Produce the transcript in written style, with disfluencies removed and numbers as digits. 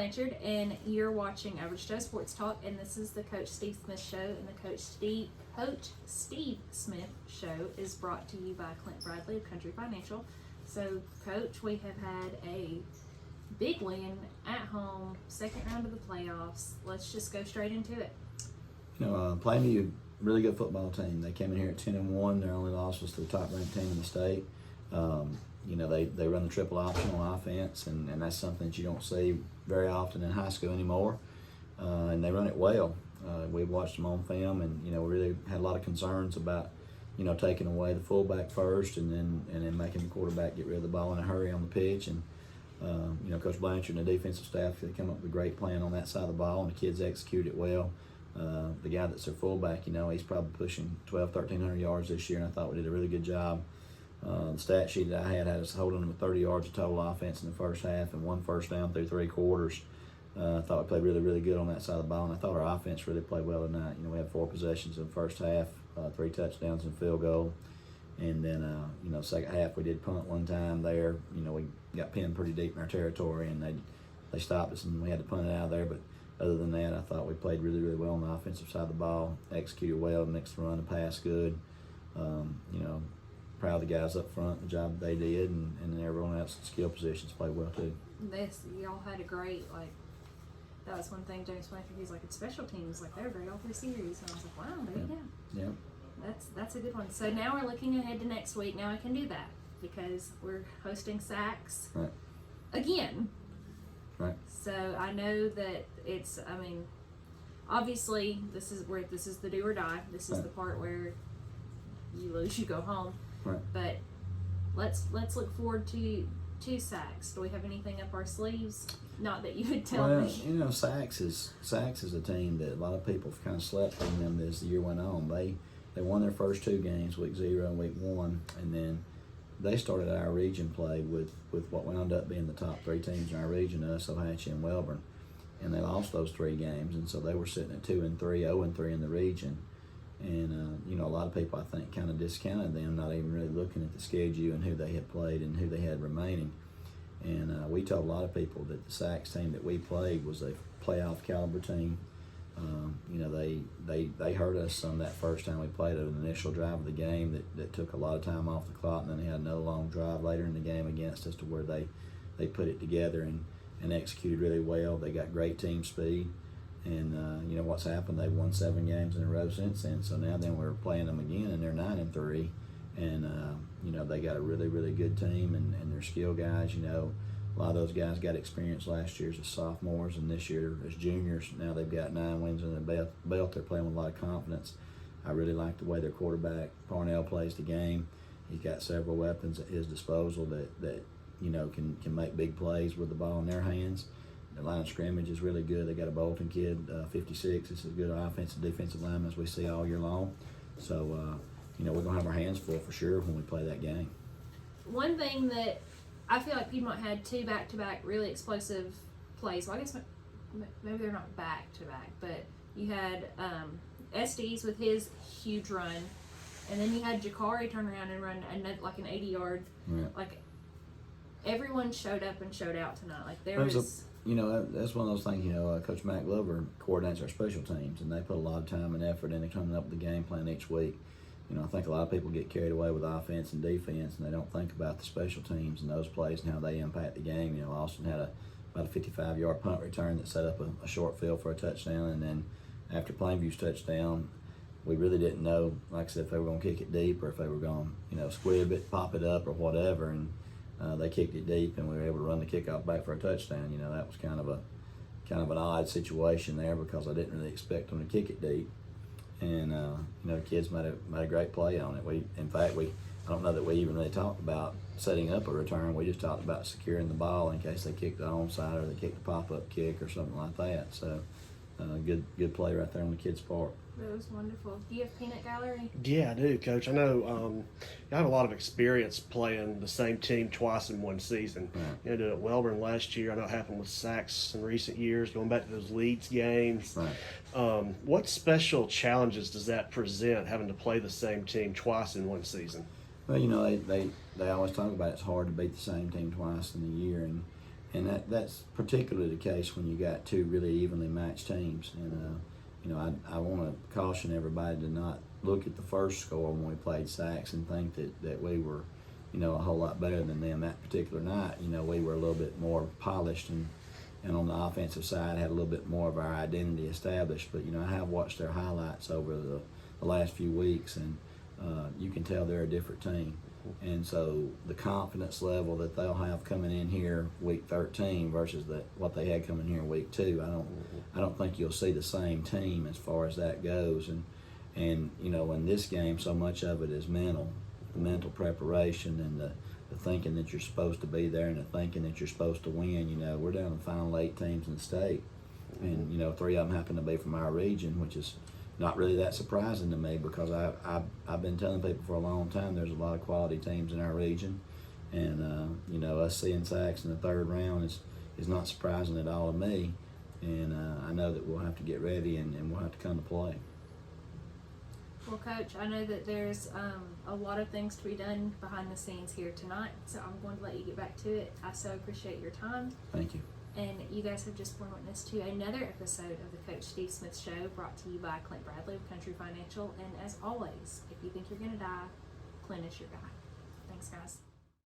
Blanchard, and you're watching Average Joe Sports Talk, and this is the Coach Steve Smith Show, and the Coach Steve Smith Show is brought to you by Clint Bradley Country Financial. So, Coach, we have had a big win at home, second round of the playoffs. Let's just go straight into it. Plainview, really good football team. They came in here at 10-1. Their only loss was to the top-ranked team in the state. They run the triple option on offense, and that's something that you don't see very often in high school anymore. And they run it well. We've watched them on film, and we really had a lot of concerns about taking away the fullback first, and then making the quarterback get rid of the ball in a hurry on the pitch. And Coach Blanchard and the defensive staff, they come up with a great plan on that side of the ball, and the kids execute it well. The guy that's their fullback, he's probably pushing 1,300 yards this year, and I thought we did a really good job. The stat sheet that I had us holding them with 30 yards of total offense in the first half and 1 first down through 3 quarters. I thought we played really, really good on that side of the ball, and I thought our offense really played well tonight. We had 4 possessions in the first half, 3 touchdowns and field goal. And then, second half we did punt 1 time there. We got pinned pretty deep in our territory, and they stopped us, and we had to punt it out of there. But other than that, I thought we played really, really well on the offensive side of the ball, executed well, mixed the run and pass good. Proud of the guys up front, the job they did, and then everyone else in skill positions played well too. Y'all had a great, that was one thing James Blanchard, he's like, it's special teams, they were great all 3 series. And I was like, wow, there you go. Yeah. That's a good one. So now we're looking ahead to next week. Now I can do that because we're hosting Sachs again. Right. So I know that obviously this is the do or die. This is the part where you lose, you go home. Right. But let's look forward to Sachs. Do we have anything up our sleeves? Not that you would tell me. Sachs is a team that a lot of people have kind of slept on them as the year went on. They won their first 2 games, week 0 and week 1, and then they started our region play with what wound up being the top 3 teams in our region, us, Ohatchee, and Welborn. And they lost those 3 games, and so they were sitting at 2-3, 0-3 in the region. And, a lot of people, I think, kind of discounted them, not even really looking at the schedule and who they had played and who they had remaining. And we told a lot of people that the Sachs team that we played was a playoff caliber team. They hurt us on that first time we played an initial drive of the game that took a lot of time off the clock, and then they had another long drive later in the game against us to where they put it together and executed really well. They got great team speed. And what's happened, they've won 7 games in a row since then. So now then we're playing them again, and they're 9-3. And, they got a really, really good team, and they're skill guys. A lot of those guys got experience last year as sophomores, and this year as juniors. Now they've got 9 wins in their belt. They're playing with a lot of confidence. I really like the way their quarterback, Parnell, plays the game. He's got several weapons at his disposal that can make big plays with the ball in their hands. The line of scrimmage is really good. They got a Bolton kid, 56. This is good offensive, defensive linemen as we see all year long. So, we're going to have our hands full for sure when we play that game. One thing that I feel like Piedmont had 2 back-to-back really explosive plays. Well, I guess maybe they're not back-to-back, but you had Estes with his huge run, and then you had Jakari turn around and run an 80-yard. Yeah. Everyone showed up and showed out tonight. That's one of those things, Coach Matt Glover coordinates our special teams, and they put a lot of time and effort into coming up with the game plan each week. I think a lot of people get carried away with offense and defense, and they don't think about the special teams and those plays and how they impact the game. Austin had about a 55-yard punt return that set up a short field for a touchdown, and then after Plainview's touchdown, we really didn't know, like I said, if they were going to kick it deep or if they were going to, squib it, pop it up, or whatever, and they kicked it deep, and we were able to run the kickoff back for a touchdown. That was kind of an odd situation there because I didn't really expect them to kick it deep. And the kids made a great play on it. I don't know that we even really talked about setting up a return. We just talked about securing the ball in case they kicked the onside or they kicked a pop-up kick or something like that. So good play right there on the kids' part. That was wonderful. Do you have peanut gallery? Yeah, I do, Coach. I know I have a lot of experience playing the same team twice in one season. Right. Did it at Welborn last year. I know it happened with Sachs in recent years, going back to those Leeds games. Right. What special challenges does that present, having to play the same team twice in one season? Well, they always talk about it's hard to beat the same team twice in a year, And that's particularly the case when you got two really evenly matched teams. And I want to caution everybody to not look at the first score when we played Sachs and think that we were, a whole lot better than them that particular night. We were a little bit more polished and on the offensive side had a little bit more of our identity established. But I have watched their highlights over the last few weeks, and you can tell they're a different team. And so the confidence level that they'll have coming in here week 13 versus what they had coming here week 2, I don't think you'll see the same team as far as that goes. And in this game, so much of it is mental, the mental preparation and the thinking that you're supposed to be there and the thinking that you're supposed to win. We're down to the final 8 teams in the state, and 3 of them happen to be from our region, which is not really that surprising to me because I've been telling people for a long time there's a lot of quality teams in our region, and us seeing Sachs in the 3rd round is not surprising at all to me, and I know that we'll have to get ready and we'll have to come to play. Well, Coach, I know that there's a lot of things to be done behind the scenes here tonight, so I'm going to let you get back to it. I so appreciate your time. Thank you. And you guys have just borne witness to another episode of the Coach Steve Smith Show, brought to you by Clint Bradley of Country Financial. And as always, if you think you're going to die, Clint is your guy. Thanks, guys.